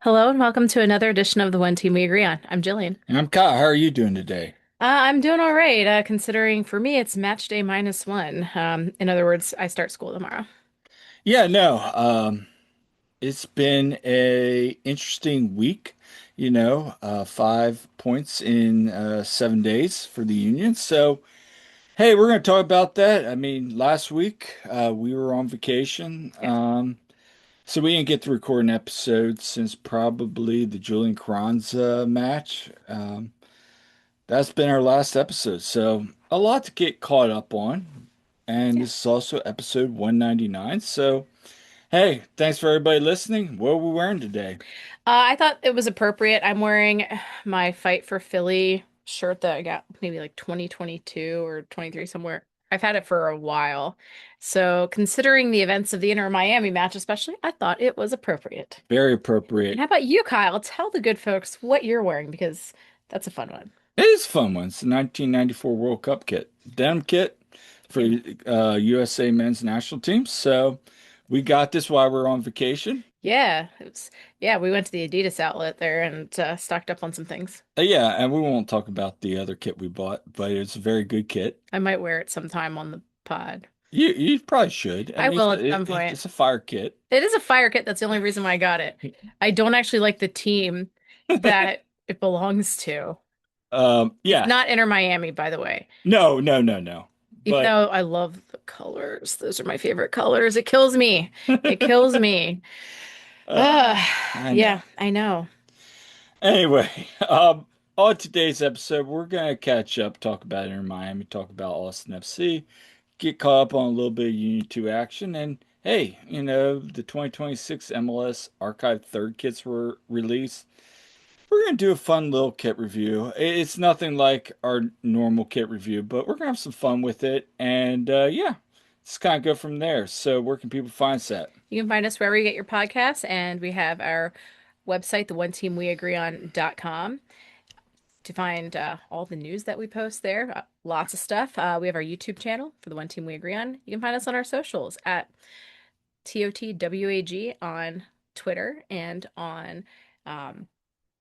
Hello and welcome to another edition of the One Team We Agree On. I'm Jillian. And I'm Kyle. How are you doing today? I'm doing all right, considering for me it's match day -1. In other words, I start school tomorrow. Yeah, no, it's been a interesting week. 5 points in 7 days for the Union. So, hey, we're going to talk about that. I mean, last week we were on vacation, Yeah. so we didn't get to record an episode since probably the Julian Carranza match. That's been our last episode. So, a lot to get caught up on. And Yeah. this is also episode 199. So, hey, thanks for everybody listening. What are we wearing today? I thought it was appropriate. I'm wearing my Fight for Philly shirt that I got maybe like 2022 or 23 somewhere. I've had it for a while. So, considering the events of the Inter Miami match, especially, I thought it was appropriate. Very And appropriate. how about you, Kyle? Tell the good folks what you're wearing because that's a fun one. It is a fun one. It's the 1994 World Cup kit, denim kit for Yeah. USA men's national team. So we got this while we are on vacation. Yeah, yeah, we went to the Adidas outlet there and stocked up on some things. Yeah, and we won't talk about the other kit we bought, but it's a very good kit. I might wear it sometime on the pod. You probably should. I I mean, will at some point. it's a fire kit. It is a fire kit. That's the only reason why I got it. I don't actually like the team that it belongs to. It's Yeah, not Inter Miami, by the way. no, no, no, no. Even But though I love the colors. Those are my favorite colors. It kills me. It kills me. uh, I know. Yeah, I know. Anyway, on today's episode, we're gonna catch up, talk about Inter Miami, talk about Austin FC, get caught up on a little bit of Union 2 action, and hey, the 2026 MLS Archive third kits were released. We're gonna do a fun little kit review. It's nothing like our normal kit review, but we're gonna have some fun with it, and yeah, it's kind of go from there. So, where can people find us at? You can find us wherever you get your podcasts, and we have our website, the one team we agree on.com, to find all the news that we post there. Lots of stuff. We have our YouTube channel for the One Team We Agree On. You can find us on our socials at TOTWAG on Twitter and on um,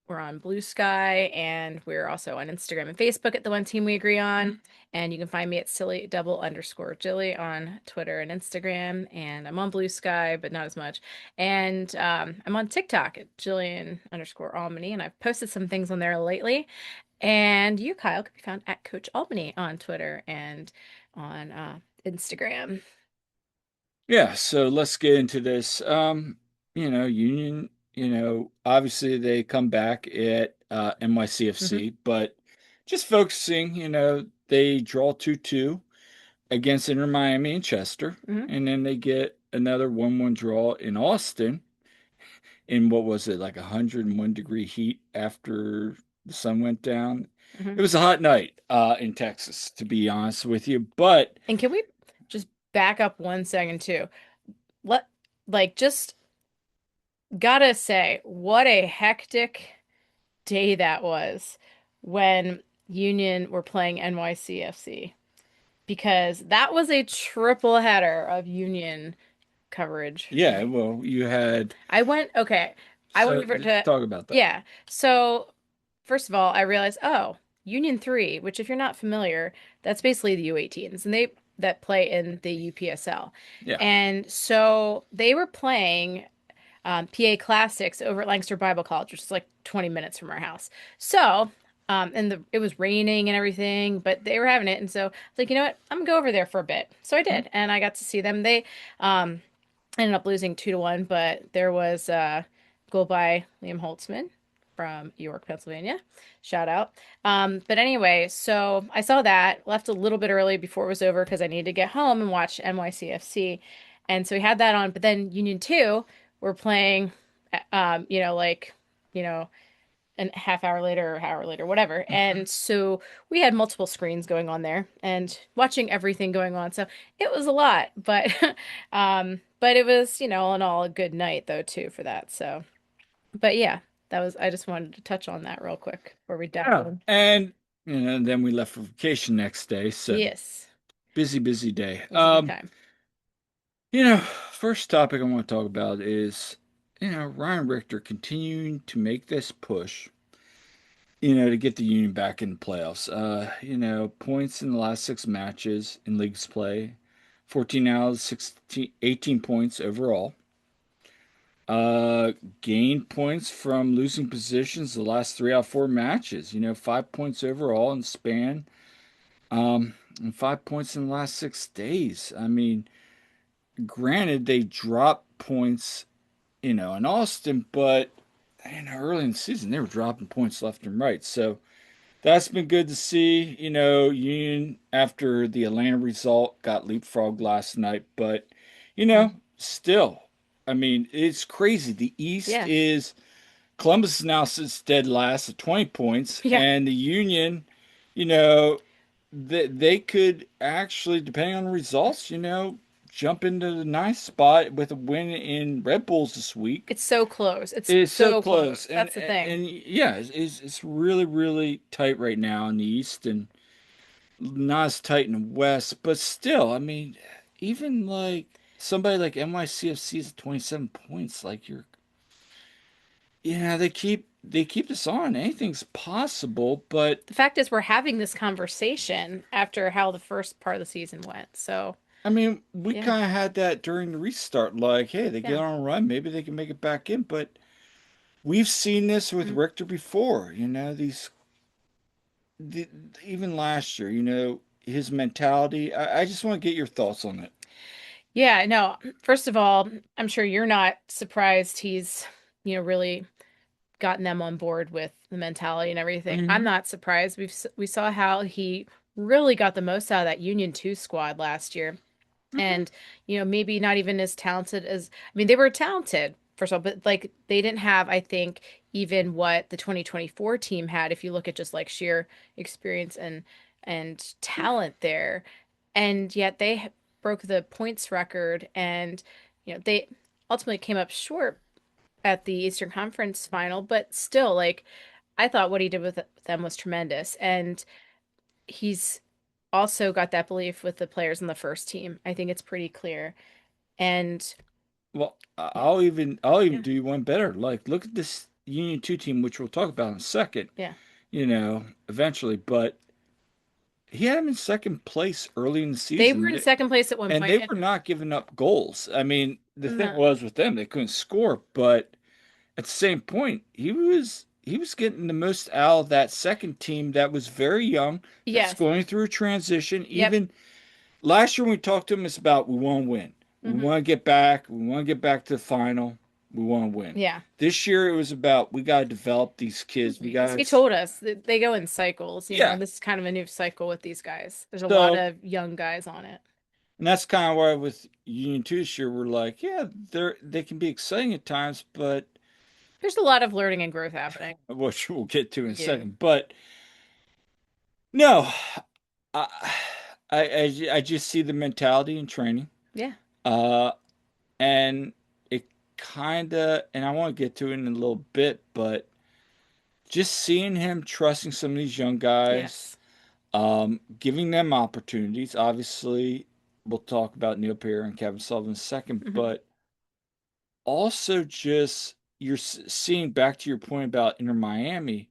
we're on Blue Sky, and we're also on Instagram and Facebook at the One Team We Agree On. And you can find me at silly double underscore Jilly on Twitter and Instagram. And I'm on Blue Sky, but not as much. And I'm on TikTok at Jillian underscore Albany. And I've posted some things on there lately. And you, Kyle, can be found at Coach Albany on Twitter and on Instagram. Yeah, so let's get into this. Union, obviously they come back at Hmm. NYCFC, but just focusing, they draw 2-2 against Inter Miami and Chester, Hmm. and then they get another 1-1 draw in Austin in what was it, like 101-degree heat after the sun went down. Hmm. It was a hot night in Texas, to be honest with you, but And can we just back up 1 second too? Let just gotta say, what a hectic day that was when Union were playing NYCFC because that was a triple header of Union coverage. yeah, well, you had. Okay, I went So over to, talk about that. yeah. So, first of all, I realized, oh, Union 3, which if you're not familiar, that's basically the U18s, and they that play in the UPSL. Yeah. And so they were playing PA Classics over at Lancaster Bible College, which is like 20 minutes from our house. So, and it was raining and everything, but they were having it, and so I was like, you know what, I'm gonna go over there for a bit. So I did, and I got to see them. They ended up losing 2-1, but there was a goal by Liam Holtzman from York, Pennsylvania. Shout out. But anyway, so I saw that, left a little bit early before it was over because I needed to get home and watch NYCFC. And so we had that on, but then Union 2 were playing, like, you know, a half hour later or hour later, whatever. And so we had multiple screens going on there and watching everything going on. So it was a lot, but but it was, all in all a good night though too for that. So, but yeah, I just wanted to touch on that real quick before we dive Yeah. in. And then we left for vacation next day. So Yes, busy, busy day. it was a good time. You know, first topic I want to talk about is Ryan Richter continuing to make this push, to get the Union back in the playoffs. Points in the last six matches in leagues play, 14 out of 16, 18 points overall. Uh, Gained points from losing positions the last three out of four matches. 5 points overall in span. And 5 points in the last 6 days. I mean, granted, they dropped points, in Austin, but early in the season they were dropping points left and right. So that's been good to see. Union after the Atlanta result got leapfrogged last night, but Mhm. still, I mean, it's crazy. The East Yeah. is Columbus now sits dead last at 20 points, Yeah. and the Union, you know, they could actually, depending on the results, jump into the ninth spot with a win in Red Bulls this week. It's so close. It's It's so so close, close. and That's the and, thing. and yeah, it's really really tight right now in the East, and not as tight in the West, but still, I mean, even like somebody like NYCFC is at 27 points. Like they keep this on. Anything's possible, but The fact is, we're having this conversation after how the first part of the season went. So, I mean, we yeah. kind of had that during the restart. Like, hey, they get Yeah. on a run, maybe they can make it back in. But we've seen this with Mhm. Richter before. The, even last year. His mentality. I just want to get your thoughts on it. Yeah, no. First of all, I'm sure you're not surprised he's, really gotten them on board with the mentality and everything. I'm Hmm. not surprised. We saw how he really got the most out of that Union 2 squad last year. Hmm. And, maybe not even as talented as, I mean, they were talented, first of all, but like they didn't have, I think, even what the 2024 team had, if you look at just like sheer experience and talent there. And yet they broke the points record and, they ultimately came up short at the Eastern Conference final, but still, like, I thought what he did with them was tremendous. And he's also got that belief with the players on the first team. I think it's pretty clear. And Well, yeah, I'll even yeah, do you one better. Like, look at this Union Two team, which we'll talk about in a second. yeah. Eventually, but he had him in second place early in the They were in season. second place at one And point. they were not giving up goals. I mean, the thing No, was with them, they couldn't score, but at the same point, he was getting the most out of that second team that was very young, that's yes. going through a transition. Yep. Even last year when we talked to him, it's about we want to win. We Hmm. want to get back. We want to get back to the final. We want to win. Yeah. This year it was about we got to develop these kids. We He got to, told us that they go in cycles, yeah. This is kind of a new cycle with these guys. There's a lot So, of young guys on it. and that's kind of why with Union Two this year we're like, yeah, they can be exciting at times, but There's a lot of learning and growth happening. which we'll get to in a Yeah. second. But no, I, I just see the mentality in training, Yeah. uh, and it kind of, and I want to get to it in a little bit, but just seeing him trusting some of these young guys, Yes. giving them opportunities. Obviously, we'll talk about Neil Pierre and Cavan Sullivan in a second, Hmm. but also just you're seeing back to your point about Inter Miami,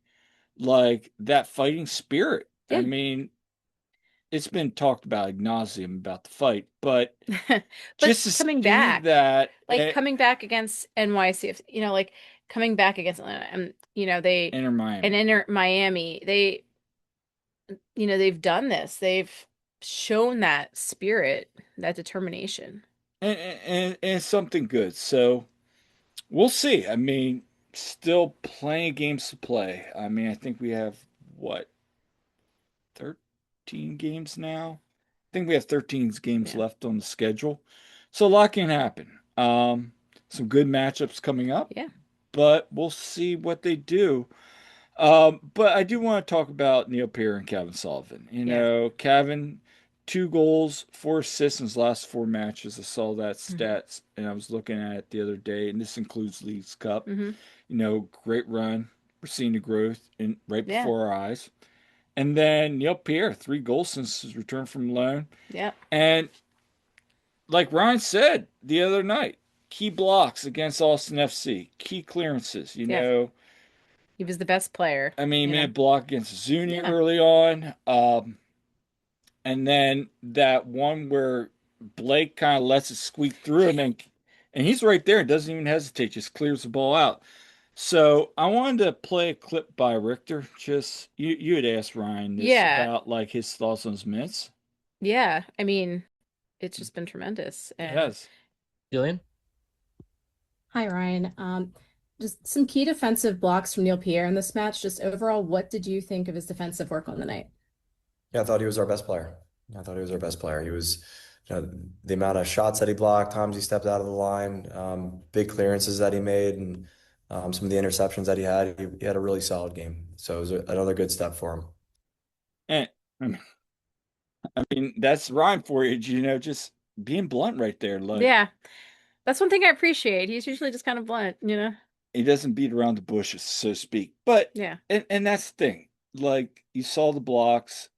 like that fighting spirit. I Yeah. mean, it's been talked about ad nauseum about the fight, but But just to coming see back, that like coming back against NYCFC, like coming back against Atlanta, and Inter and Miami, enter Miami, they've done this. They've shown that spirit, that determination. and it's something good. So we'll see. I mean, still plenty of games to play. I mean, I think we have what 13 games now. I think we have 13 games Yeah. left on the schedule, so a lot can happen. Some good matchups coming up, Yeah. but we'll see what they do. But I do want to talk about Neil Pierre and Cavan Sullivan. Yeah. Cavan, 2 goals, 4 assists in his last 4 matches. I saw that Hmm. stats and I was looking at it the other day, and this includes Leagues Cup. Hmm. Great run. We're seeing the growth in right Yeah. before our eyes. And then Neil Pierre, 3 goals since his return from loan. Yeah. And like Ryan said the other night, key blocks against Austin FC, key clearances, Yeah. He was the best player, I mean, he you made know. a block against Zuni Yeah. early on. And then that one where Blake kind of lets it squeak through and he's right there and doesn't even hesitate, just clears the ball out. So I wanted to play a clip by Richter. Just you had asked Ryan this Yeah. about like his thoughts on his minutes. Yeah. I mean, it's just been tremendous. It And has. Jillian? Hi, Ryan. Just some key defensive blocks from Neil Pierre in this match. Just overall, what did you think of his defensive work on the night? Yeah, I thought he was our best player. I thought he was our best player. He was, the amount of shots that he blocked, times he stepped out of the line, big clearances that he made, and some of the interceptions that he had. He had a really solid game. So it was another good step for him. And I mean that's Ryan for you, just being blunt right there. Like yeah, that's one thing I appreciate. He's usually just kind of blunt, you know. he doesn't beat around the bushes, so to speak. But Yeah. and that's the thing. Like you saw the blocks.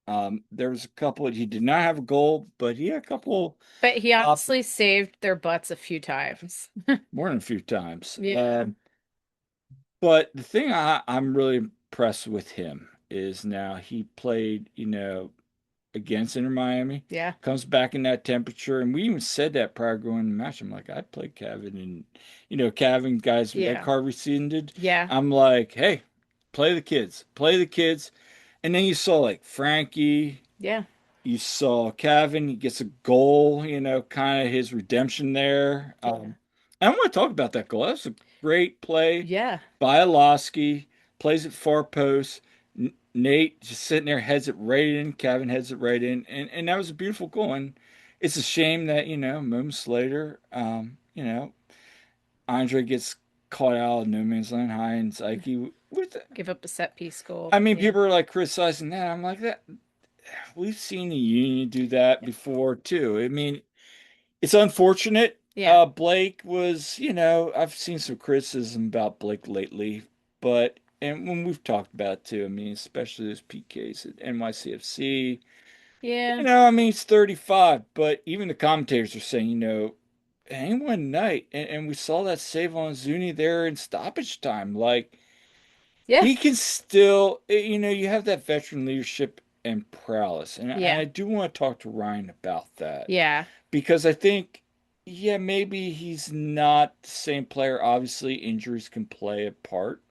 There was a couple. He did not have a goal, but he had a couple But he op honestly saved their butts a few times. more than a few times. Yeah. But the thing I'm really impressed with him is now he played, against Inter Miami, Yeah. comes back in that temperature, and we even said that prior to going to the match. I'm like, I'd play Cavan, and Cavan guys that Yeah. Carver rescinded. Yeah. I'm like, hey, play the kids, and then you saw like Frankie. Yeah. You saw Cavan, he gets a goal, kind of his redemption there. Yeah. I want to talk about that goal. That was a great play Yeah. by Alosky, plays it far post. Nate just sitting there, heads it right in. Cavan heads it right in. And that was a beautiful goal. And it's a shame that, moments later, Andre gets caught out of no man's land high and Psyche. Give up a set piece goal. I mean, Yeah. people are like criticizing that. I'm like, that we've seen the Union do that before too. I mean, it's unfortunate. Yeah. Blake was, I've seen some criticism about Blake lately, but and when we've talked about it too, I mean, especially those PKs at NYCFC, Yeah. I mean, he's 35, but even the commentators are saying, any one night, and we saw that save on Zuni there in stoppage time, like Yeah. he can still, you have that veteran leadership and prowess, and Yeah. I do want to talk to Ryan about that Yeah. because I think, yeah, maybe he's not the same player. Obviously, injuries can play a part,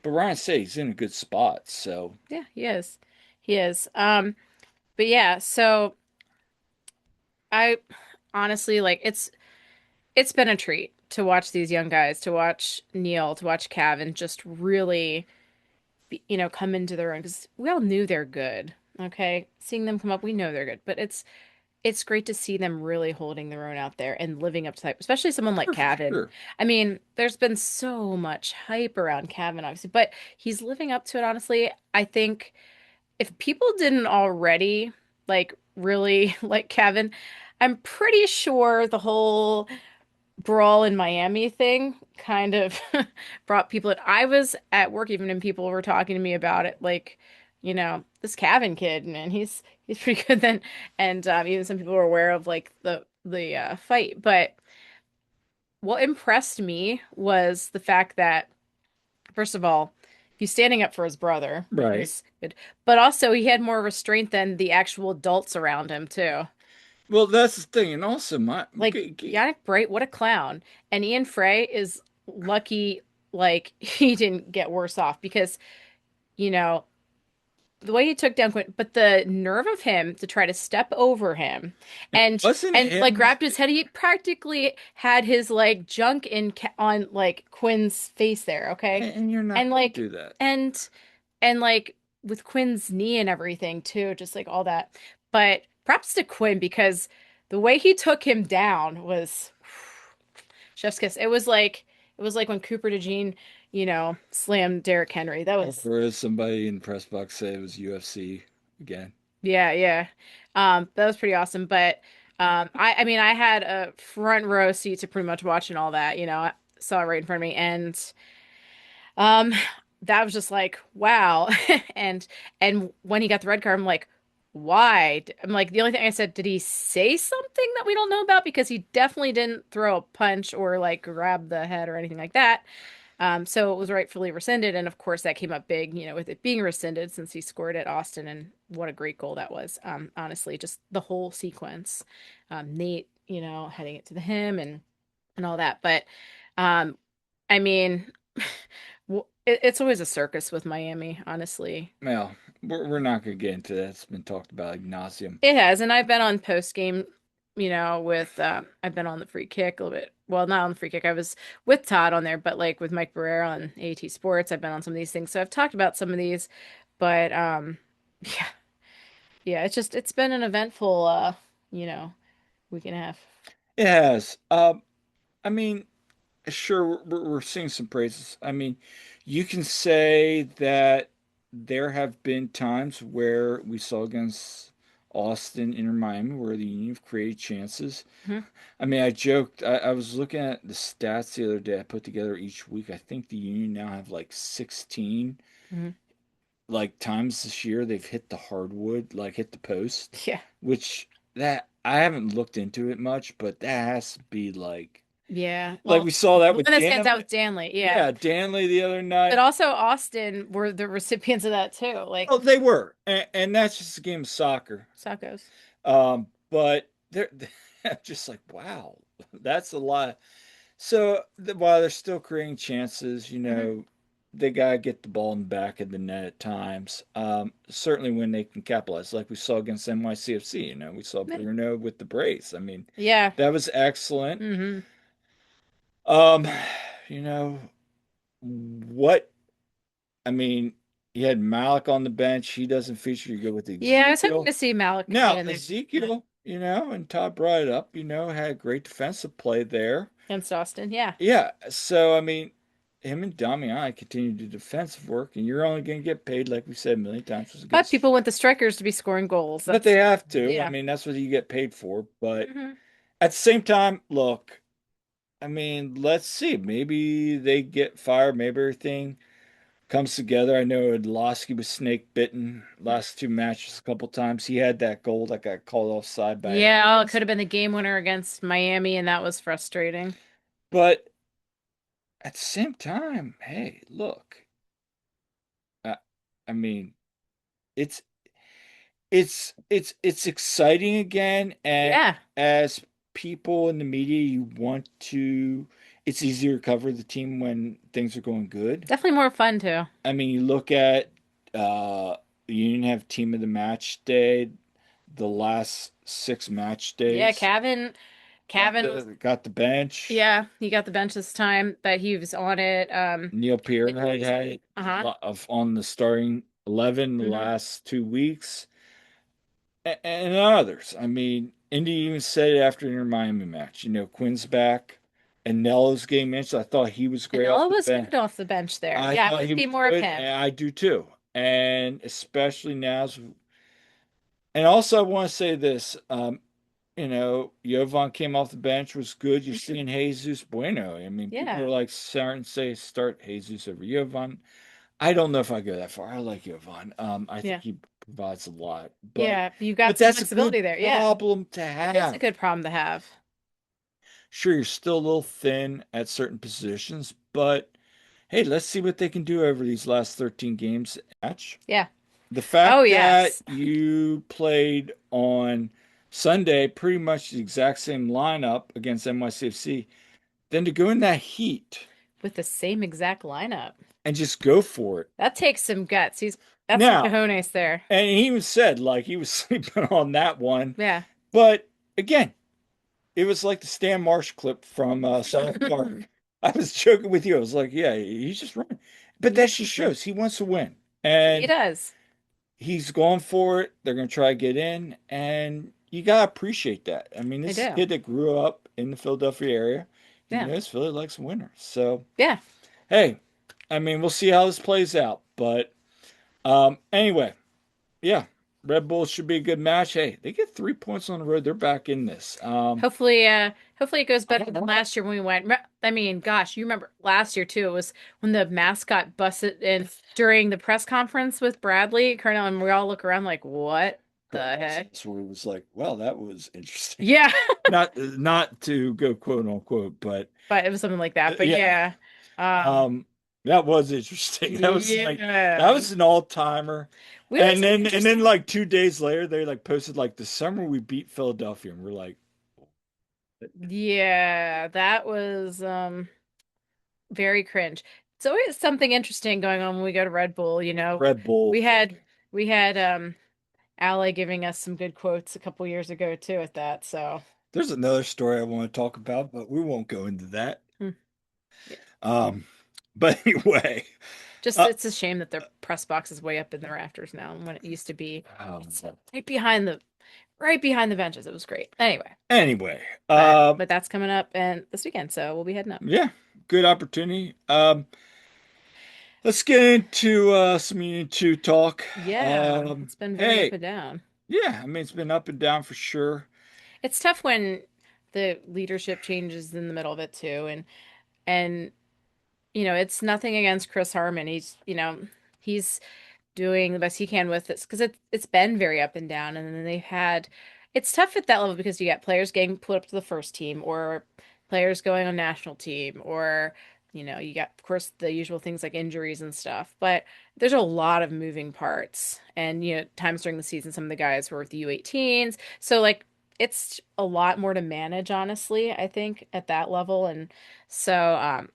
but Ryan said he's in a good spot. So, Yeah. He is. He is. But yeah, so I honestly like it's been a treat to watch these young guys, to watch Neil, to watch Cavan just really come into their own because we all knew they're good. Okay. Seeing them come up, we know they're good, but it's great to see them really holding their own out there and living up to hype, especially someone like for Cavan. sure. I mean, there's been so much hype around Cavan, obviously, but he's living up to it, honestly. I think if people didn't already like really like Cavan, I'm pretty sure the whole brawl in Miami thing kind of brought people in. I was at work even and people were talking to me about it, like, this Cavan kid, man, he's pretty good then. And even some people were aware of like the fight. But what impressed me was the fact that, first of all, he's standing up for his brother, which Right. was good. But also he had more restraint than the actual adults around him too. Well, that's the thing. And also, Like Yannick Bright, what a clown. And Ian Frey is lucky, like he didn't get worse off because, you know, the way he took down Quinn, but the nerve of him to try to step over him and wasn't like him, grabbed his head. He practically had his like junk on like Quinn's face there, okay? and you're not And going like to do that. and like with Quinn's knee and everything too, just like all that. But props to Quinn because the way he took him down was chef's kiss. It was like when Cooper DeJean, slammed Derrick Henry. That was Or as somebody in the press box said, it was UFC again. yeah, yeah. That was pretty awesome. But I mean I had a front row seat to pretty much watching all that, I saw it right in front of me and um that was just like wow. And when he got the red card, I'm like, why? I'm like, the only thing I said, did he say something that we don't know about? Because he definitely didn't throw a punch or like grab the head or anything like that. So it was rightfully rescinded. And of course, that came up big, with it being rescinded since he scored at Austin. And what a great goal that was. Honestly, just the whole sequence. Nate, heading it to the him and all that. But um, I mean, it's always a circus with Miami, honestly. Well, we're not going to get into that. It's been talked about ad nauseum. It has, and I've been on post game, with I've been on the free kick a little bit. Well, not on the free kick. I was with Todd on there, but like with Mike Barrera on AT Sports, I've been on some of these things. So I've talked about some of these, but yeah, yeah, it's been an eventful you know, week and a half. It has. I mean, sure, we're seeing some praises. I mean, you can say that there have been times where we saw against Austin, Inter Miami, where the Union have created chances. Hmm. I mean, I joked, I was looking at the stats the other day I put together each week. I think the Union now have like 16 Hmm. like times this year they've hit the hardwood, like hit the post, Yeah, which that I haven't looked into it much, but that has to be yeah. like Well, we saw that the with one that stands out Danley. with Danley, yeah, Yeah, Danley the other but night. also Austin were the recipients of that too, like Oh, they were, and that's just a game of soccer. Sacco's. But they're just like, wow, that's a lot. So while they're still creating chances, Hmm. they gotta get the ball in the back of the net at times. Certainly when they can capitalize, like we saw against NYCFC. We saw Bruno with the brace. I mean, Yeah. that was excellent. Hmm. Um, you know what? I mean, you had Malik on the bench. He doesn't feature. You go with Yeah, I was hoping Ezekiel. to see Malik get Now, in there Ezekiel, and Todd brought it up, had great defensive play there. against Austin. Yeah. Yeah, so I mean, him and Damian continue to do defensive work, and you're only going to get paid, like we said a million times, was But against. people want the strikers to be scoring goals. But they That's have to. I yeah. mean, that's what you get paid for. But Hmm. at the same time, look, I mean, let's see. Maybe they get fired. Maybe everything comes together. I know Adlowski was snake bitten last two matches a couple times. He had that goal that got called offside by Yeah, oh, it hands. could have been the game winner against Miami, and that was frustrating. But at the same time, hey, look, I, I mean, it's it's exciting again, and Yeah, as people in the media, you want to. It's easier to cover the team when things are going good. definitely more fun too. I mean, you look at you didn't have team of the match day, the last six match Yeah, days. Cavan was Got the bench. yeah, he got the bench this time, but he was on it. Neil Pierre had Uh-huh. on the starting 11 the Hmm. last 2 weeks, and others. I mean, Indy even said it after your Miami match. Quinn's back, and Nello's game inch. I thought he was great off Danilo the was bench. good off the bench there. I Yeah, I thought want to he see was more of good, him. and I do too. And especially now, and also I want to say this. Jovan came off the bench, was good. You're seeing Jesus Bueno. I mean, people Yeah. are like starting to say start Jesus over Jovan. I don't know if I go that far. I like Jovan. I think Yeah. he provides a lot, but Yeah, you got but some that's a good flexibility there. Yeah. problem to It's a have. good problem to have. Sure, you're still a little thin at certain positions, but hey, let's see what they can do over these last 13 games match. Yeah. The Oh, fact that yes. you played on Sunday pretty much the exact same lineup against NYCFC, then to go in that heat With the same exact lineup. and just go for it. That takes some guts. That's some Now, cojones there. and he even said like he was sleeping on that one, Yeah. but again, it was like the Stan Marsh clip from South Park. I was joking with you. I was like, yeah, he's just running. But that just shows he wants to win. He And does. he's going for it. They're going to try to get in. And you got to appreciate that. I mean, I this is a do. kid that grew up in the Philadelphia area. He Yeah. knows Philly likes winners. So, Yeah. hey, I mean, we'll see how this plays out. But anyway, yeah, Red Bulls should be a good match. Hey, they get 3 points on the road. They're back in this. Hopefully it goes better than last year when we went. I mean, gosh, you remember last year too. It was when the mascot busted in during the press conference with Bradley Colonel, and we all look around like, what? The heck? where it was like, well, that was interesting. Yeah, Not to go quote unquote, but but it was something like that. But yeah, yeah, um, um, that was interesting. That yeah, was an all timer. we learned some And then interesting. like 2 days later, they like posted like the summer we beat Philadelphia, and we're like Yeah, that was very cringe. It's always something interesting going on when we go to Red Bull, you know. Red Bull. We had we had Ale giving us some good quotes a couple years ago too at that. So, There's another story I want to talk about, but we won't go into that. hmm, yeah. Um, but anyway, Just uh, it's a shame that their press box is way up in the rafters now when it used to be um, it's right behind the benches. It was great. Anyway, anyway, but that's coming up and this weekend, so we'll be heading up. yeah, good opportunity. Let's get into some Union 2 talk. Yeah, it's been very up Hey, and down. yeah, I mean it's been up and down for sure. It's tough when the leadership changes in the middle of it too, and it's nothing against Chris Harmon. He's doing the best he can with this because it's been very up and down, and then they've had it's tough at that level because you got players getting put up to the first team or players going on national team or you got of course the usual things like injuries and stuff, but there's a lot of moving parts and times during the season some of the guys were with the U18s, so like it's a lot more to manage honestly I think at that level. And so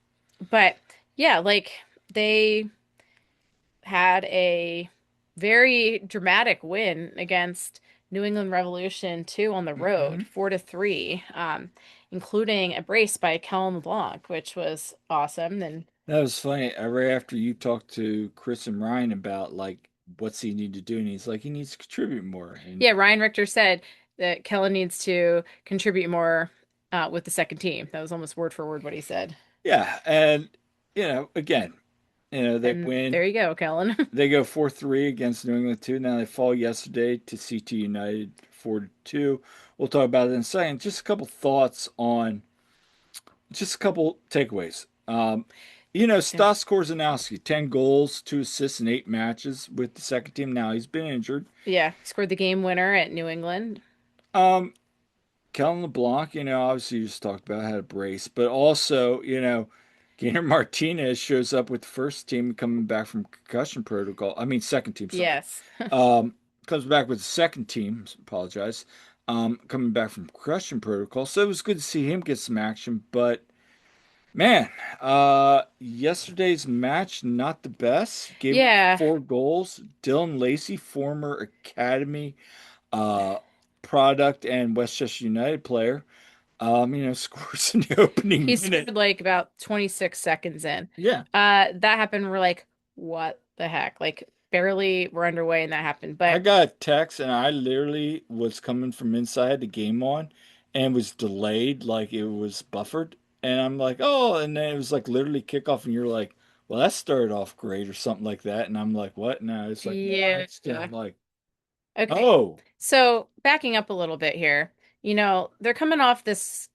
but yeah, like they had a very dramatic win against New England Revolution 2 on the road, Mhm. 4-3, including a brace by Kellen LeBlanc, which was awesome. And That was funny. Right after you talked to Chris and Ryan about like what's he need to do, and he's like he needs to contribute more. And yeah, Ryan Richter said that Kellen needs to contribute more with the second team. That was almost word for word what he said. yeah, and again, they And win. there you go, Kellen. They go 4-3 against New England 2. Now they fall yesterday to CT United 4-2. We'll talk about it in a second. Just a couple thoughts on just a couple takeaways. Yeah. Stas Korzanowski, 10 goals, 2 assists in 8 matches with the second team. Now he's been injured. Yeah, he scored the game winner at New England. Um, Kellen LeBlanc, obviously you just talked about had a brace, but also, Gainer Martinez shows up with the first team coming back from concussion protocol. I mean, second team, sorry. Yes. Um, Comes back with the second team, apologize, coming back from concussion protocol. So it was good to see him get some action, but man, yesterday's match, not the best. Gave up Yeah. 4 goals. Dylan Lacey, former academy uh, product and Westchester United player, scores in the He opening minute. scored like about 26 seconds in. Yeah. That happened. We're like, what the heck? Like, barely we're underway and that happened. I But got a text and I literally was coming from inside the game on and was delayed, like it was buffered. And I'm like, oh, and then it was like literally kickoff, and you're like, well, that started off great or something like that. And I'm like, what? No, it's like, no, yeah. it's still I'm like, Okay. oh, So backing up a little bit here, they're coming off this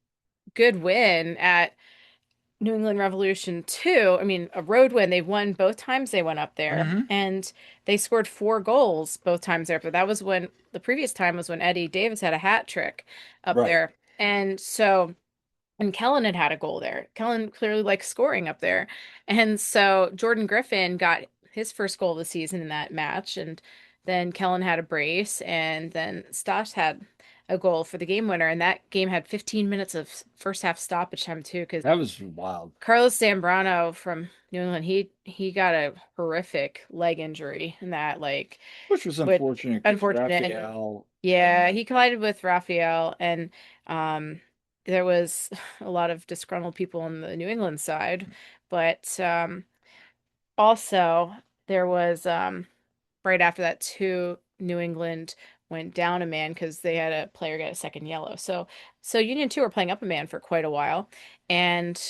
good win at New England Revolution 2. I mean, a road win. They won both times they went up there, hmm and they scored 4 goals both times there. But that was when the previous time was when Eddie Davis had a hat trick up right. there. And so and Kellen had a goal there. Kellen clearly likes scoring up there. And so Jordan Griffin got his first goal of the season in that match. And then Kellen had a brace. And then Stas had a goal for the game winner. And that game had 15 minutes of first half stoppage time, too, because That was wild, Carlos Zambrano from New England, he got a horrific leg injury. And that, like, which was would unfortunate because unfortunate. And Raphael, yeah, he collided with Raphael, and um, there was a lot of disgruntled people on the New England side, but also there was right after that too, New England went down a man because they had a player get a second yellow. So Union 2 were playing up a man for quite a while, and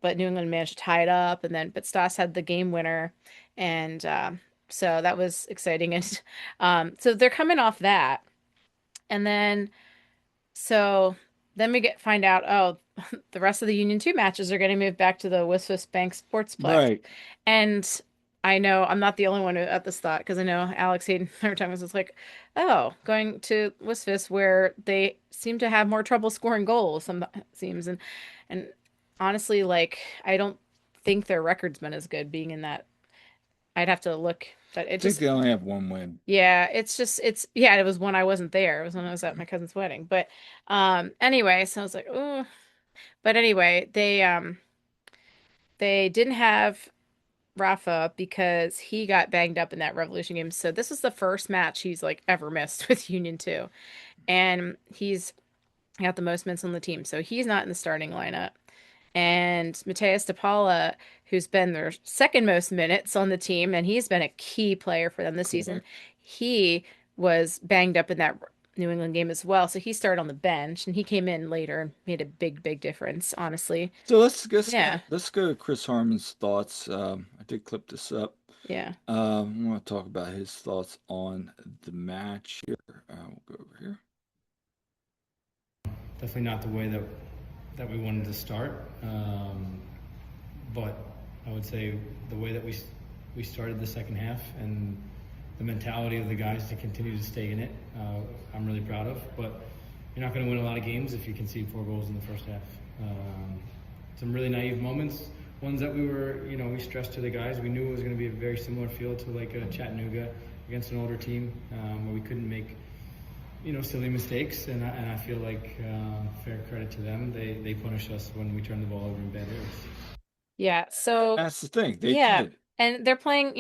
but New England managed to tie it up, and then but Stas had the game winner, and so that was exciting, and so they're coming off that. And then so then we get find out, oh, the rest of the Union 2 matches are getting moved back to the Swiss Bank Sportsplex. right? And I know I'm not the only one who at this thought because I know Alex Hayden every time was just like, oh, going to Wisfis where they seem to have more trouble scoring goals, some seems and honestly, like I don't think their record's been as good being in that. I'd have to look, but I it think just they only have one win. yeah, it's yeah, it was when I wasn't there. It was when I was at my cousin's wedding. But anyway, so I was like, oh, but anyway, they didn't have Rafa because he got banged up in that Revolution game. So this is the first match he's like ever missed with Union 2. And he's got the most minutes on the team. So he's not in the starting lineup. And Mateus DePaula, who's been their second most minutes on the team, and he's been a key player for them this season, Correct. he was banged up in that New England game as well. So he started on the bench and he came in later and made a big, big difference, honestly. So let's Yeah. let's go to Chris Harmon's thoughts. I did clip this up. Yeah. I want to talk about his thoughts on the match here. We'll go over here. Definitely not the way that we wanted to start, but I would say the way that we started the second half and the mentality of the guys to continue to stay in it, I'm really proud of. But you're not going to win a lot of games if you concede 4 goals in the first half. Some really naive moments, ones that we stressed to the guys. We knew it was going to be a very similar feel to like a Chattanooga against an older team, where we couldn't make silly mistakes, and I feel like fair credit to them. They punish us when we turn the ball over in bad areas. Yeah. So, That's the thing. They yeah. did. And they're playing,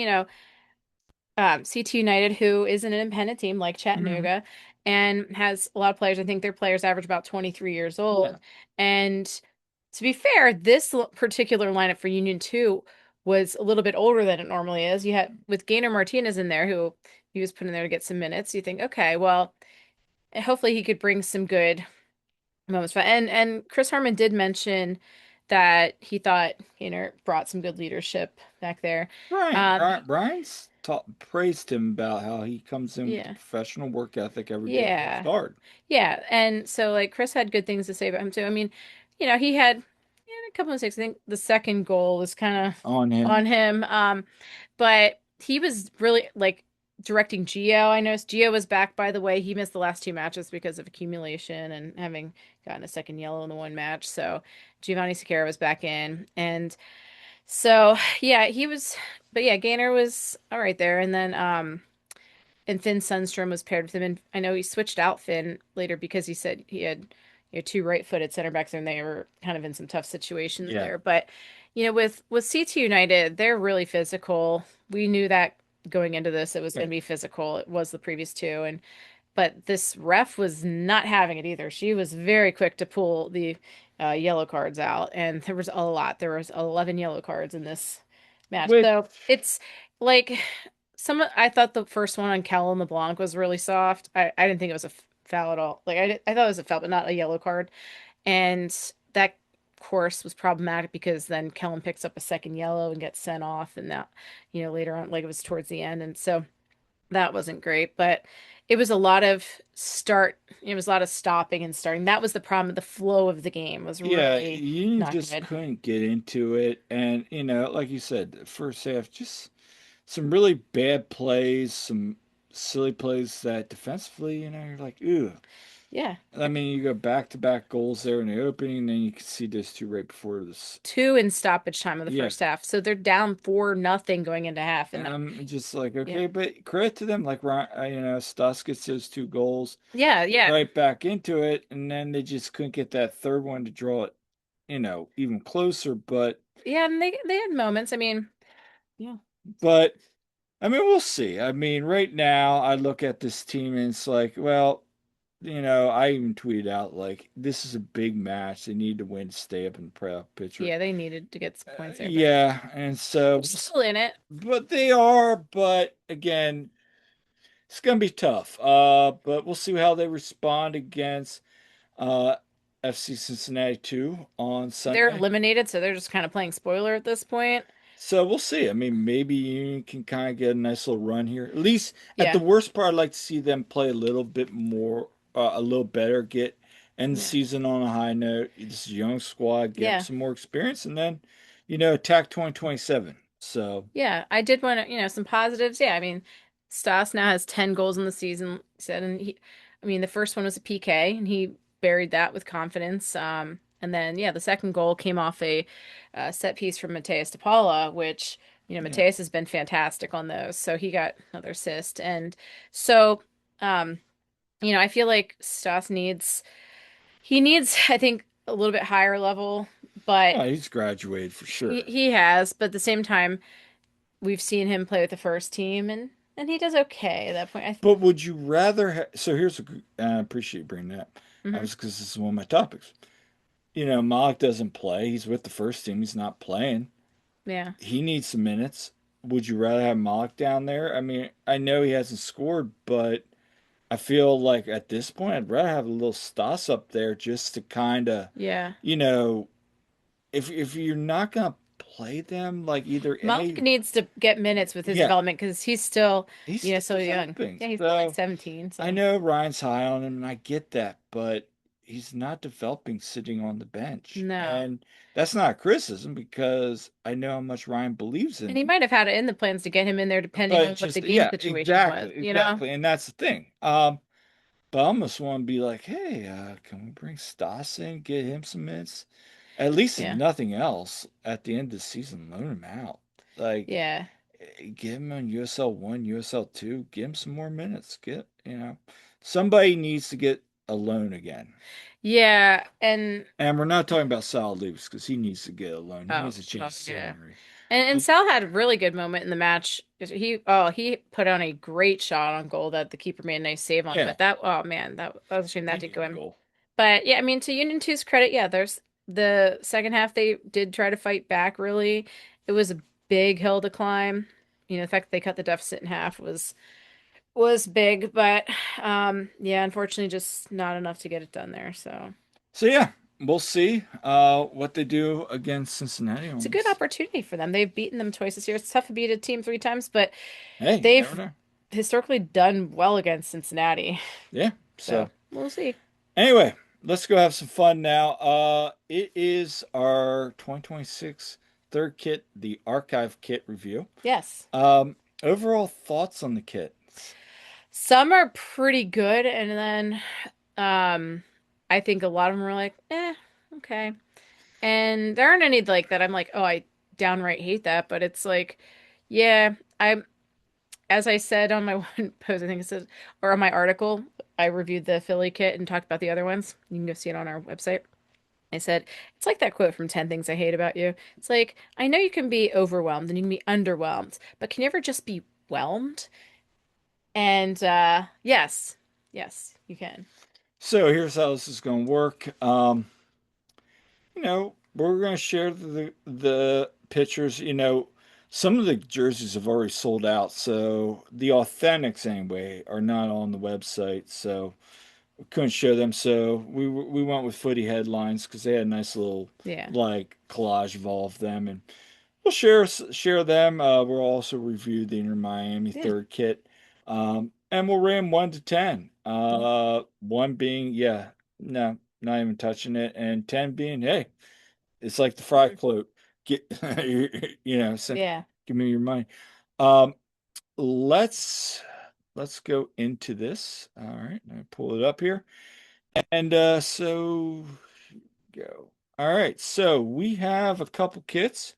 CT United, who is an independent team like Mhm. Chattanooga and has a lot of players. I think their players average about 23 years old. Yeah. And to be fair, this particular lineup for Union 2 was a little bit older than it normally is. You had with Gainer Martinez in there, who he was put in there to get some minutes. You think, okay, well, hopefully he could bring some good moments. And Chris Harmon did mention that he thought Gainer brought some good leadership back there. Brian's praised him about how he comes in with a Yeah. professional work ethic every day from the Yeah. start. Yeah, and so like Chris had good things to say about him too. I mean, he had a couple of mistakes. I think the second goal was kind of On him. on him. But he was really like directing Gio. I noticed Gio was back, by the way. He missed the last 2 matches because of accumulation and having gotten a second yellow in the one match. So Giovanni Sequeira was back in. And so yeah, he was but yeah, Gainer was all right there. And Finn Sundstrom was paired with him. And I know he switched out Finn later because he said he had 2 right-footed center backs there, and they were kind of in some tough situations Yeah. there. But with CT United, they're really physical. We knew that going into this, it was going to Right. be physical. It was the previous two, and but this ref was not having it either. She was very quick to pull the yellow cards out, and there was a lot. There was 11 yellow cards in this match. Which So it's like I thought the first one on Callum LeBlanc was really soft. I didn't think it was a foul at all. Like I thought it was a foul, but not a yellow card. And that course was problematic because then Kellen picks up a second yellow and gets sent off, and that later on, like it was towards the end, and so that wasn't great. But it was a lot of it was a lot of stopping and starting. That was the problem. The flow of the game was Yeah, really you not just good. couldn't get into it. And, like you said, the first half, just some really bad plays, some silly plays that defensively, you're like, ooh. Yeah. I mean, you go back-to-back goals there in the opening, and then you can see those two right before this. 2 in stoppage time of the Yeah. first half. So they're down 4-0 going into half. And And I'm just like, yeah. okay, but credit to them, like Stas gets those 2 goals Yeah, yeah. right back into it, and then they just couldn't get that third one to draw it, even closer. Yeah, and they had moments. I mean, yeah. But I mean, we'll see. I mean, right now I look at this team and it's like, well, I even tweeted out like this is a big match. They need to win to stay up in the playoff picture. Yeah, they needed to get some points there, but Yeah, and so, they're still in it. but they are. But again, it's gonna be tough. But we'll see how they respond against uh FC Cincinnati 2 on They're Sunday. eliminated, so they're just kind of playing spoiler at this point. So we'll see. I mean, maybe you can kind of get a nice little run here. At least at the Yeah. worst part, I'd like to see them play a little bit more, a little better, get end the Yeah. season on a high note. This is a young squad, get Yeah. some more experience, and then, attack 2027. So Yeah, I did want to, some positives. Yeah, I mean, Stas now has 10 goals in the season, he said, and I mean, the first one was a PK, and he buried that with confidence. And then, yeah, the second goal came off a set piece from Mateus de Paula, which, yeah, Mateus has been fantastic on those. So he got another assist. And so, um, I feel like Stas he needs, I think, a little bit higher level, but oh, he's graduated for sure. he has, but at the same time, we've seen him play with the first team, and he does okay at that point. But would you rather so here's I appreciate you bringing that up. I Mhm. was because this is one of my topics. Malik doesn't play. He's with the first team. He's not playing. Yeah. He needs some minutes. Would you rather have Malik down there? I mean, I know he hasn't scored, but I feel like at this point, I'd rather have a little Stas up there just to kind of, Yeah. you know, if you're not gonna play them, like either Malik A, needs to get minutes with his yeah, development because he's still, he's still so young. developing. Yeah, he's still like So 17, I so know Ryan's high on him, and I get that, but he's not developing sitting on the bench. no. And that's not a criticism because I know how much Ryan believes in And he him. might have had it in the plans to get him in there depending But on what the just, game yeah, situation was, exactly, exactly. And that's the thing. But I almost want to be like, hey, can we bring Stas in, get him some minutes? At least if Yeah. nothing else, at the end of the season, loan him out. Like, Yeah. get him on USL 1, USL 2, give him some more minutes. Somebody needs to get a loan again. Yeah. And And we're not talking about Sal Lewis because he needs to get a loan. He oh, needs a oh change of yeah. scenery. And But Sal had a really good moment in the match. He put on a great shot on goal that the keeper made a nice save on. yeah, But that, oh man, that was a shame he that didn't go needed a in. goal. But yeah, I mean, to Union Two's credit, yeah, there's the second half they did try to fight back really. It was a big hill to climb. The fact that they cut the deficit in half was big, but yeah, unfortunately just not enough to get it done there. So So yeah, we'll see what they do against Cincinnati it's on a good this. opportunity for them. They've beaten them twice this year. It's tough to beat a team three times, but Hey, you never they've know. historically done well against Cincinnati. Yeah. So So we'll see. anyway, let's go have some fun now. It is our 2026 third kit, the archive kit review. Yes. Um, Overall thoughts on the kit? Some are pretty good, and then I think a lot of them are like, okay. And there aren't any like that I'm like, oh, I downright hate that, but it's like, yeah, I'm as I said on my one post, I think it says, or on my article, I reviewed the Philly kit and talked about the other ones. You can go see it on our website. I said, it's like that quote from 10 Things I Hate About You. It's like, I know you can be overwhelmed and you can be underwhelmed, but can you ever just be whelmed? And yes, yes, you can. So here's how this is going to work. We're going to share the pictures. Some of the jerseys have already sold out, so the authentics anyway are not on the website. So we couldn't show them. So we went with footy headlines because they had a nice little Yeah. like collage of all of them, and we'll share them. We'll also review the Inter Miami Yeah. third kit, and we'll rate them 1 to 10. One being yeah, no, not even touching it, and 10 being hey, it's like the fry float. Get Yeah. give me your money. Um, let's go into this. All right, let me pull it up here. And so go. All right, so we have a couple kits.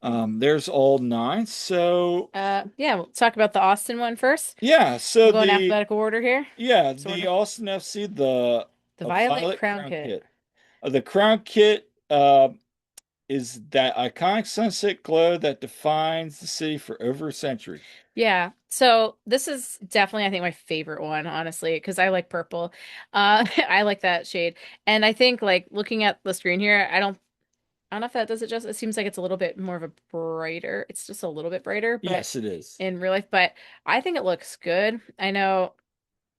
There's all nine. So Yeah, we'll talk about the Austin one first. yeah, We'll go in alphabetical order here, sort the of. Austin FC, the The a Violet Violet Crown Crown kit. kit. The Crown kit is that iconic sunset glow that defines the city for over a century. Yeah. So this is definitely, I think, my favorite one, honestly, because I like purple. I like that shade. And I think like looking at the screen here, I don't know if that does it just. It seems like it's a little bit more of a brighter. It's just a little bit brighter, but Yes, it is. in real life, but I think it looks good. I know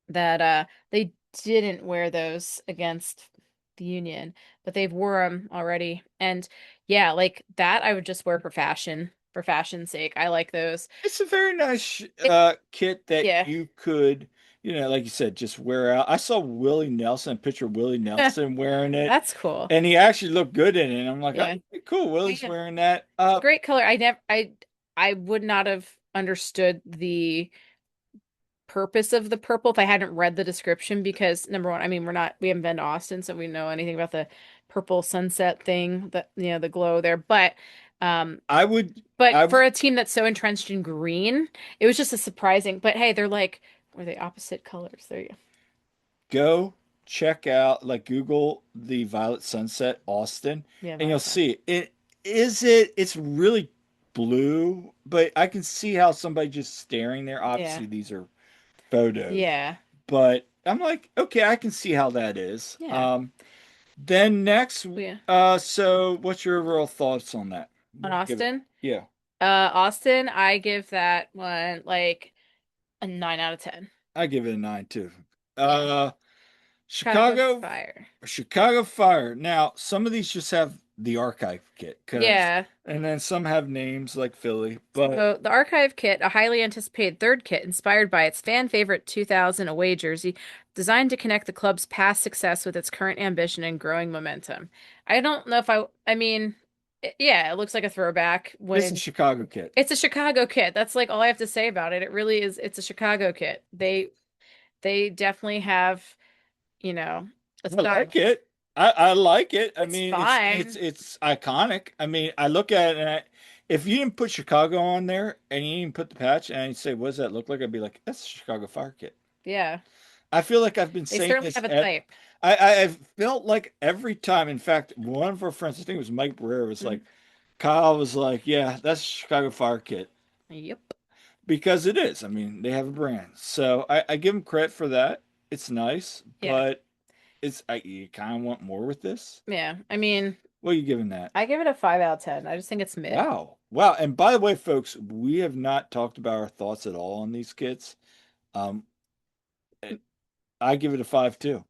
that they didn't wear those against the Union, but they've wore them already. And yeah, like that I would just wear for fashion's sake. I like those. It's a very nice It, kit that yeah. you could, like you said, just wear out. I saw Willie Nelson, a picture of Willie Nelson wearing it, That's cool. and he actually looked good in it. And I'm like, Yeah. oh, cool, Willie's Yeah. wearing that. It's a great color. I never I I would not have understood the purpose of the purple if I hadn't read the description because number one, I mean, we haven't been to Austin, so we know anything about the purple sunset thing, the glow there. Um, I would, but I for would a team that's so entrenched in green, it was just a surprising. But hey, were they opposite colors? There you go. go check out, like Google the Violet Sunset Austin, Yeah, and you'll Violet Sun. see it's really blue, but I can see how somebody just staring there. Yeah. Obviously, these are photos, Yeah. but I'm like, okay, I can see how that is. Yeah. Then next, Yeah. so what's your overall thoughts on that? On What do you give it? Austin? Yeah, Austin, I give that one like a 9 out of 10. I give it a 9 too. Yeah. Uh, Chicago Chicago, Fire. Chicago Fire. Now, some of these just have the archive kit, Yeah. and then some have names like Philly, but So the Archive Kit, a highly anticipated third kit inspired by its fan favorite 2000 away jersey, designed to connect the club's past success with its current ambition and growing momentum. I don't know if I mean, yeah, it looks like a throwback it's a when Chicago kit. it's a Chicago kit. That's like all I have to say about it. It really is, it's a Chicago kit. They definitely have, you know, a I style. like it. I like it. I It's mean, fine. it's iconic. I mean, I look at it and if you didn't put Chicago on there and you didn't put the patch and you say, "What does that look like?" I'd be like, "That's a Chicago Fire kit." Yeah. I feel like I've been They saying certainly this. have a type. I've felt like every time. In fact, one of our friends, I think it was Mike Brewer, was Mhm. like, Kyle was like, "Yeah, that's a Chicago Fire kit," Yep. because it is. I mean, they have a brand, so I give them credit for that. It's nice, Yeah. but you kind of want more with this. Yeah. I mean, What are you giving that? I give it a 5 out of 10. I just think it's mid. Wow. Wow. And by the way, folks, we have not talked about our thoughts at all on these kits. Um, I give it a 5 too.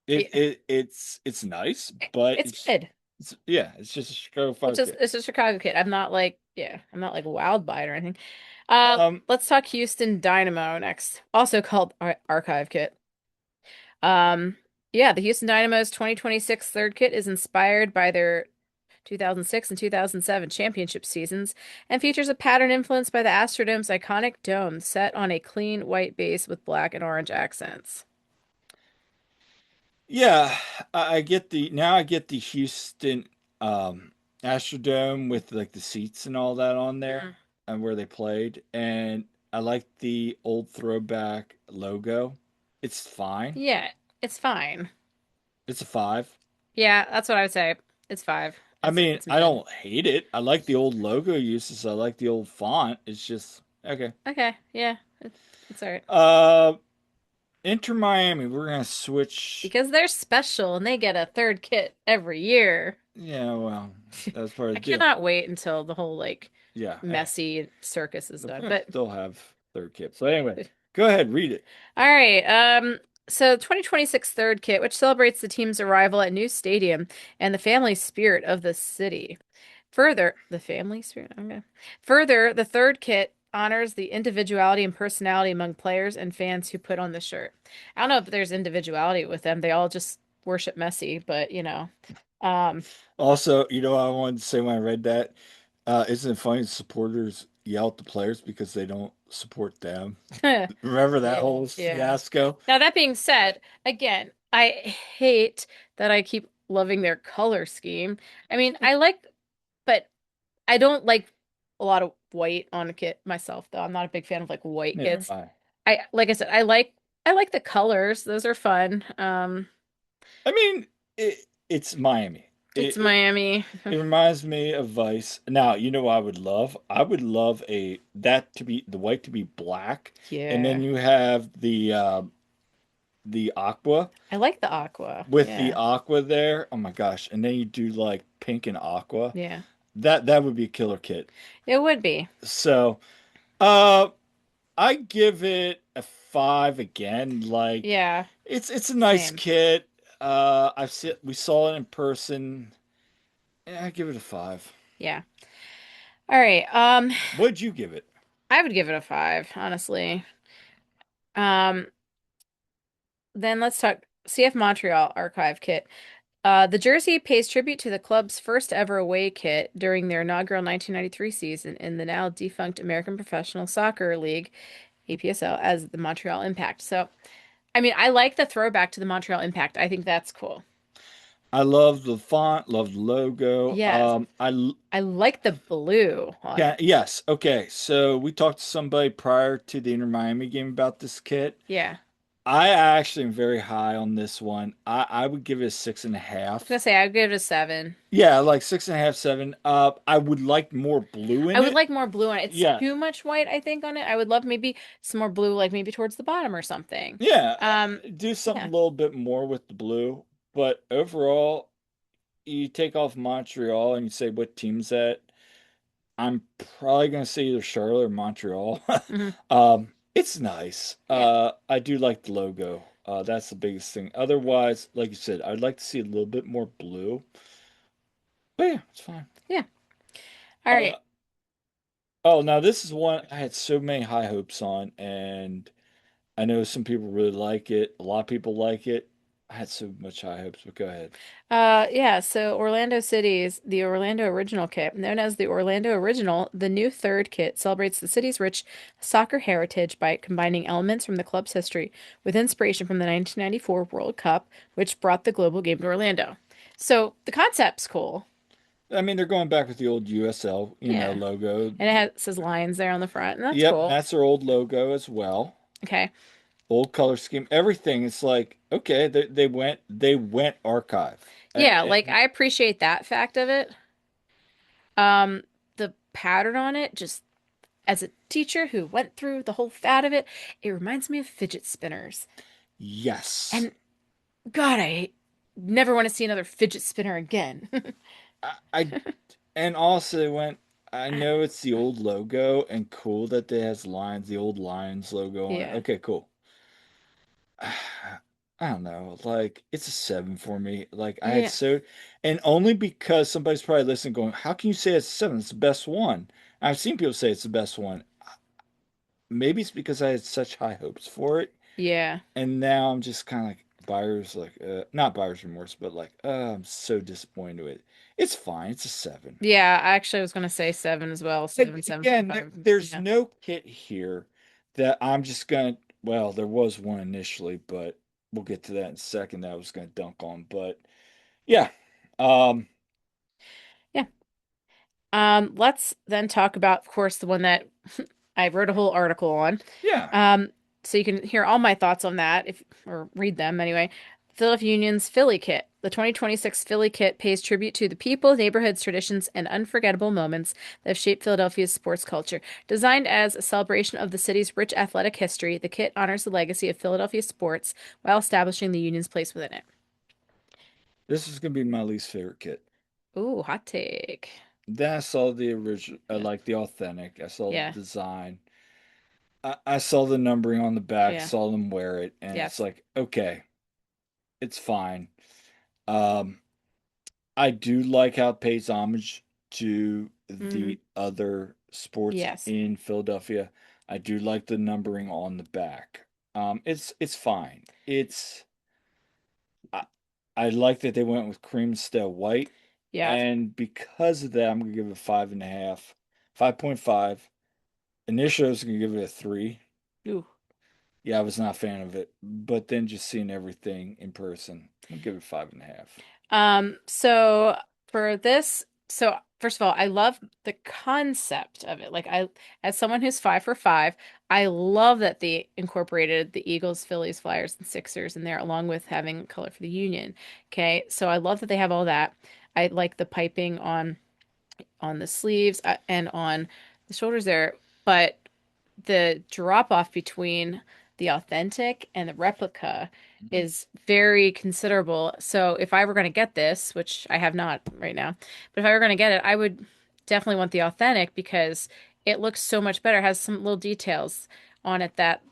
Yeah. It's nice, but It's mid. it's yeah, it's just a Chicago Fire kit. It's a Chicago kid. I'm not like wowed by it or anything. Um, Let's talk Houston Dynamo next. Also called Archive Kit. Um, yeah, the Houston Dynamo's 2026 third kit is inspired by their 2006 and 2007 championship seasons and features a pattern influenced by the Astrodome's iconic dome set on a clean white base with black and orange accents. yeah, I get I get the Houston Astrodome with like the seats and all that on there Mm. and where they played, and I like the old throwback logo. It's fine. Yeah, it's fine. It's a 5. Yeah, that's what I would say. It's 5. I mean, It's I mid. don't hate it. I like the old logo uses. I like the old font. It's just okay. Okay, yeah, it's all right. Uh, Inter Miami. We're gonna switch. Because they're special and they get a third kit every year. Yeah, well, that's part of I the deal. cannot wait until the whole like Yeah, messy circus is they'll done. But still have third kit. So anyway, go ahead, read it. all right, so 2026 third kit, which celebrates the team's arrival at new stadium and the family spirit of the city. Further, the family spirit. Okay. Further, the third kit honors the individuality and personality among players and fans who put on the shirt. I don't know if there's individuality with them. They all just worship Messi, but um, Also, I wanted to say when I read that, isn't it funny supporters yell at the players because they don't support them? Remember that yeah, whole yeah. fiasco? Now that being said, again, I hate that I keep loving their color scheme. I mean, but I don't like a lot of white on a kit myself, though. I'm not a big fan of like white Neither am kits. I. Like I said, I like the colors. Those are fun. I mean, it's Miami. It's Miami. It reminds me of Vice. Now, you know what I would love? I would love a that to be the white to be black, and then Yeah. you have the aqua I like the aqua. with the Yeah. aqua there. Oh my gosh. And then you do like pink and aqua. Yeah. That would be a killer kit. It would be. So, uh I give it a 5 again. Like Yeah. it's a nice Same. kit. We saw it in person. Yeah, I give it a 5. Yeah. All right. What'd you give it? I would give it a 5, honestly. Um, then let's talk CF Montreal archive kit. The jersey pays tribute to the club's first ever away kit during their inaugural 1993 season in the now defunct American Professional Soccer League, APSL, as the Montreal Impact. So, I mean, I like the throwback to the Montreal Impact. I think that's cool. I love the font, love the logo. Yes. I like the blue on Yeah, it. yes. Okay. So we talked to somebody prior to the Inter Miami game about this kit. Yeah. I actually am very high on this one. I would give it a six and a I was gonna half. say I'd give it a 7. Yeah, like six and a half, seven. I would like more blue I in would it. like more blue on it. It's Yeah, too much white, I think, on it. I would love maybe some more blue, like maybe towards the bottom or something. yeah. Um, Do something yeah. a little bit more with the blue. But overall, you take off Montreal and you say what team's that? I'm probably gonna say either Charlotte or Montreal. Hmm. It's nice. Yeah. I do like the logo. That's the biggest thing. Otherwise, like you said, I'd like to see a little bit more blue. But yeah, it's fine. Yeah. All Uh, right. oh, now this is one I had so many high hopes on, and I know some people really like it. A lot of people like it. I had so much high hopes, but go ahead. Yeah, so Orlando City's the Orlando Original Kit, known as the Orlando Original, the new third kit celebrates the city's rich soccer heritage by combining elements from the club's history with inspiration from the 1994 World Cup, which brought the global game to Orlando. So the concept's cool. I mean, they're going back with the old USL, Yeah. logo. And says lions there on the front, and that's Yep, cool. that's their old logo as well. Okay. Old color scheme, everything. It's like, okay, they went archive. Yeah, like And I appreciate that fact of it. Um, the pattern on it, just as a teacher who went through the whole fad of it, it reminds me of fidget spinners. yes. And God, I never want to see another fidget spinner again. I and also they went, I know it's the old logo and cool that it has lions, the old Lions logo on it. Yeah. Okay, cool. I don't know. Like it's a seven for me. Like I had Yeah. so, and only because somebody's probably listening, going, "How can you say it's a seven? It's the best one." I've seen people say it's the best one. Maybe it's because I had such high hopes for it, Yeah. and now I'm just kind of like buyer's like, not buyer's remorse, but like, I'm so disappointed with it. It's fine. It's a seven. Yeah, actually I was gonna say 7 as well. 7, Again, 7.5. there's Yeah. no kit here that I'm just gonna. Well, there was one initially, but we'll get to that in a second. That I was gonna dunk on, but yeah, um, Yeah. Let's then talk about, of course, the one that I wrote a whole article on. yeah. Um, so you can hear all my thoughts on that if or read them anyway. Philadelphia Union's Philly Kit. The 2026 Philly Kit pays tribute to the people, neighborhoods, traditions, and unforgettable moments that have shaped Philadelphia's sports culture. Designed as a celebration of the city's rich athletic history, the kit honors the legacy of Philadelphia sports while establishing the Union's place within it. This is gonna be my least favorite kit. Ooh, hot take. Then I saw the original, Yeah. like the authentic. I saw the Yeah. design. I saw the numbering on the back. Yeah. Saw them wear it, and it's Yes. like, okay, it's fine. Um, I do like how it pays homage to Hmm. the other sports Yes. in Philadelphia. I do like the numbering on the back. It's fine. I, I like that they went with cream instead of white, Yeah. and because of that, I'm gonna give it 5.5, 5.5. Initially, I was gonna give it a 3. Ooh. Yeah, I was not a fan of it, but then just seeing everything in person, I'll give it 5.5. So for this, so first of all, I love the concept of it. Like as someone who's 5 for 5, I love that they incorporated the Eagles, Phillies, Flyers, and Sixers in there, along with having color for the Union. Okay, so I love that they have all that. I like the piping on the sleeves and on the shoulders there, but the drop off between the authentic and the replica Mhm. is very considerable. So if I were going to get this, which I have not right now, but if I were going to get it, I would definitely want the authentic because it looks so much better. It has some little details on it that,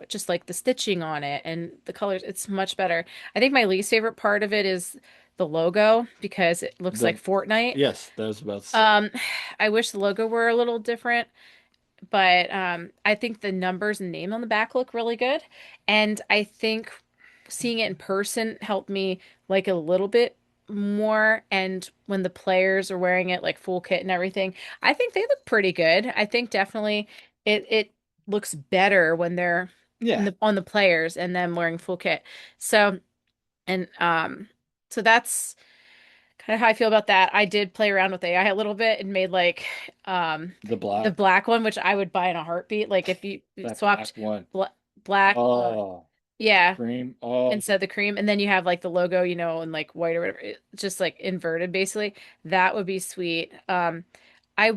just like the stitching on it and the colors, it's much better. I think my least favorite part of it is the logo because it looks The like Fortnite. Yes, that was about to say. Um, I wish the logo were a little different, but I think the numbers and name on the back look really good. And I think seeing it in person helped me like it a little bit more, and when the players are wearing it like full kit and everything, I think they look pretty good. I think definitely it looks better when they're in Yeah. on the players and then wearing full kit. So and so that's kind of how I feel about that. I did play around with AI a little bit and made like The the black, black one, which I would buy in a heartbeat. Like if you that black swapped one. bla black, Oh, the yeah, cream. Oh, instead of the cream, and then you have like the logo, in like white or whatever, just like inverted basically. That would be sweet. I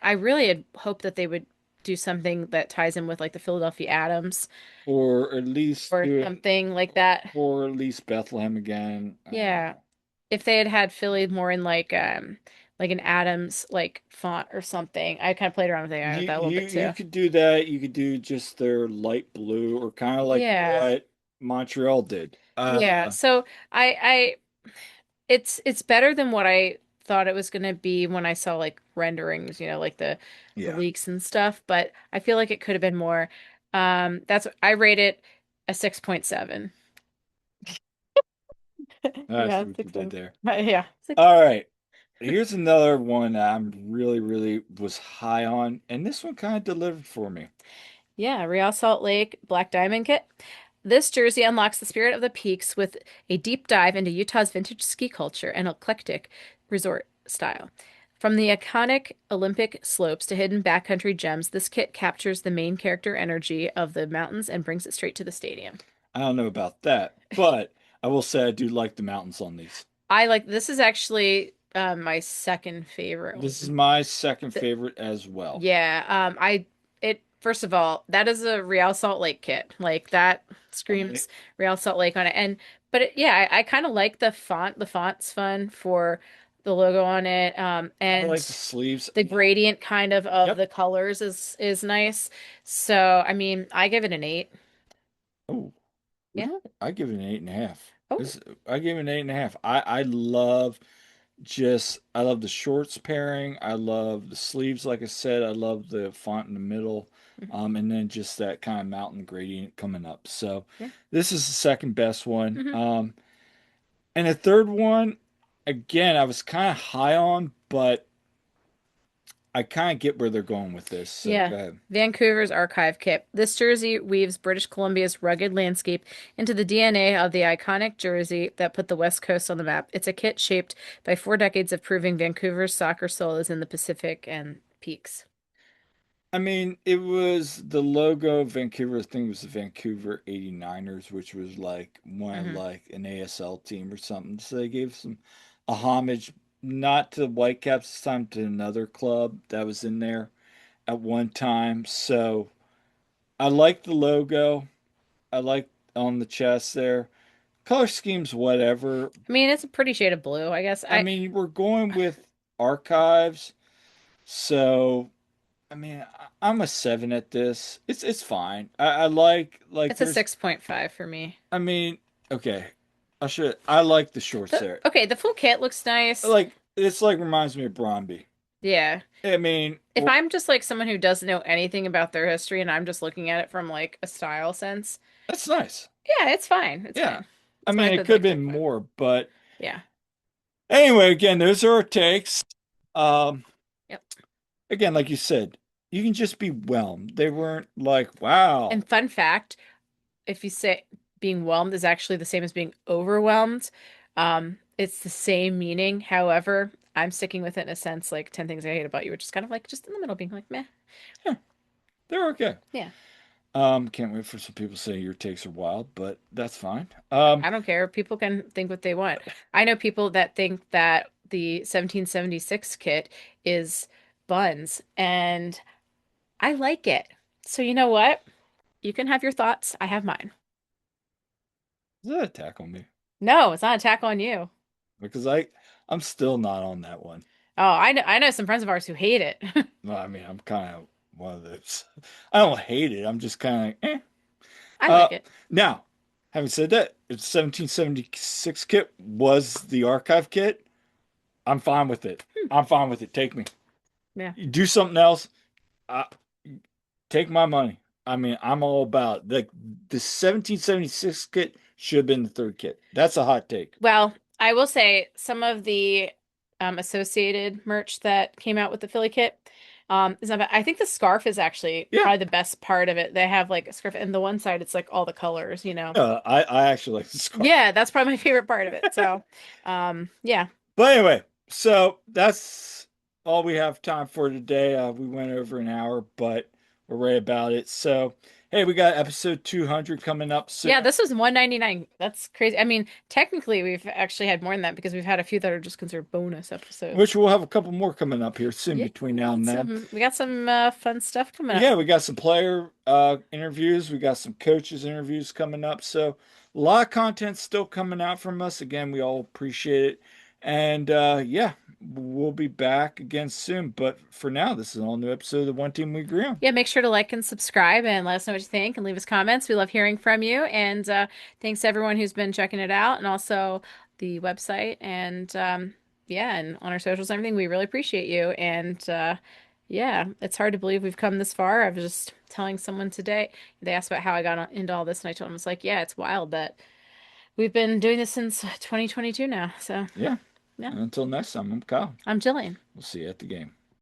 I really had hoped that they would do something that ties in with like the Philadelphia Adams or at least or do it, something like that. or at least Bethlehem again. I don't Yeah. know. If they had Philly more in like an Adams like font or something. I kind of played around with AI with You that a little you bit you too. could do that. You could do just their light blue, or kind of like Yeah. what Montreal did. Yeah. So I it's better than what I thought it was gonna be when I saw like renderings, like the Yeah, leaks and stuff, but I feel like it could have been more. I rate it a 6.7. I Yeah, see what you six did seven. there. Yeah. Six. All right. Here's another one that I'm really, really was high on, and this one kind of delivered for me. Yeah, Real Salt Lake Black Diamond Kit. This jersey unlocks the spirit of the peaks with a deep dive into Utah's vintage ski culture and eclectic resort style. From the iconic Olympic slopes to hidden backcountry gems, this kit captures the main character energy of the mountains and brings it straight to the stadium. I don't know about that, but I will say I do like the mountains on these. I like this is actually my second favorite This is one. my second Th- favorite as well. Yeah, I it first of all, that is a Real Salt Lake kit. Like that I mean, screams Real Salt Lake on it. And but yeah, I kind of like the font. The font's fun for the logo on it. I And like the sleeves. the gradient kind of Yep. the colors is nice. So I mean, I give it an 8. Oh, Yeah. I give it an 8.5. Oh, This I give it an 8.5. I love I love the shorts pairing. I love the sleeves, like I said. I love the font in the middle. mhm. And then just that kind of mountain gradient coming up. So Yeah. this is the second best one. Hmm. And the third one, again, I was kind of high on, but I kind of get where they're going with this. So Yeah. go ahead. Vancouver's Archive Kit. This jersey weaves British Columbia's rugged landscape into the DNA of the iconic jersey that put the West Coast on the map. It's a kit shaped by 4 decades of proving Vancouver's soccer soul is in the Pacific and peaks. I mean, it was the logo of Vancouver. I think it was the Vancouver 89ers, which was like one of Hmm. like an ASL team or something. So they gave some a homage not to Whitecaps this time, to another club that was in there at one time. So I like the logo. I like on the chest there. Color schemes, whatever. I mean, it's a pretty shade of blue, I guess. I mean, we're going with archives, so I mean, I'm a 7 at this. It's fine. I like It's a there's. 6.5 for me. I mean, okay. I like the shorts there. The full kit looks nice. Like it's like reminds me of Bromby. Yeah. I mean, If I'm just like someone who doesn't know anything about their history and I'm just looking at it from like a style sense, that's nice. yeah, it's fine. It's Yeah. fine. I It's fine mean, with it the could have like been 6.5. more, but Yeah. anyway, again, those are our takes. Um, Yep. again, like you said, you can just be whelmed. They weren't like, wow. And fun fact, if you say being whelmed is actually the same as being overwhelmed, it's the same meaning. However, I'm sticking with it in a sense like 10 Things I Hate About You, which is kind of like just in the middle, being like, meh. Yeah, they're okay. Yeah. Can't wait for some people to say your takes are wild, but that's fine. I don't care. People can think what they want. I know people that think that the 1776 kit is buns, and I like it. So you know what? You can have your thoughts. I have mine. Is that an attack on me? No, it's not an attack on you. Because I'm still not on that one. Oh, I know some friends of ours who hate it. Well, I mean, I'm kind of one of those. I don't hate it. I'm just kind of like, eh. I Uh, like it. now, having said that, if 1776 kit was the archive kit, I'm fine with it. Hmm. I'm fine with it. Take me. Yeah. You do something else. Uh, take my money. I mean, I'm all about the 1776 kit should have been the third kit. That's a hot take. Well, I will say some of the associated merch that came out with the Philly kit is not bad. I think the scarf is actually Yeah. probably the best part of it. They have like a scarf, and the one side it's like all the colors, you know. I actually like the scarf. Yeah, that's probably my favorite part of it. So, yeah. But anyway, so that's all we have time for today. We went over an hour, but we're right about it. So, hey, we got episode 200 coming up soon, Yeah, this was 199. That's crazy. I mean, technically we've actually had more than that because we've had a few that are just considered bonus episodes. which we'll have a couple more coming up here soon Yeah, between now and then. we got some fun stuff coming up. Yeah, we got some player interviews, we got some coaches interviews coming up. So, a lot of content still coming out from us. Again, we all appreciate it. And yeah, we'll be back again soon. But for now, this is an all new episode of the One Team We Agree On. Yeah, make sure to like and subscribe and let us know what you think and leave us comments. We love hearing from you. And thanks to everyone who's been checking it out and also the website and yeah, and on our socials and everything. We really appreciate you. And yeah, it's hard to believe we've come this far. I was just telling someone today, they asked about how I got into all this, and I told them, it's like, yeah, it's wild that we've been doing this since 2022 now. So Yeah. yeah, And until next time, I'm Kyle. I'm Jillian. We'll see you at the game.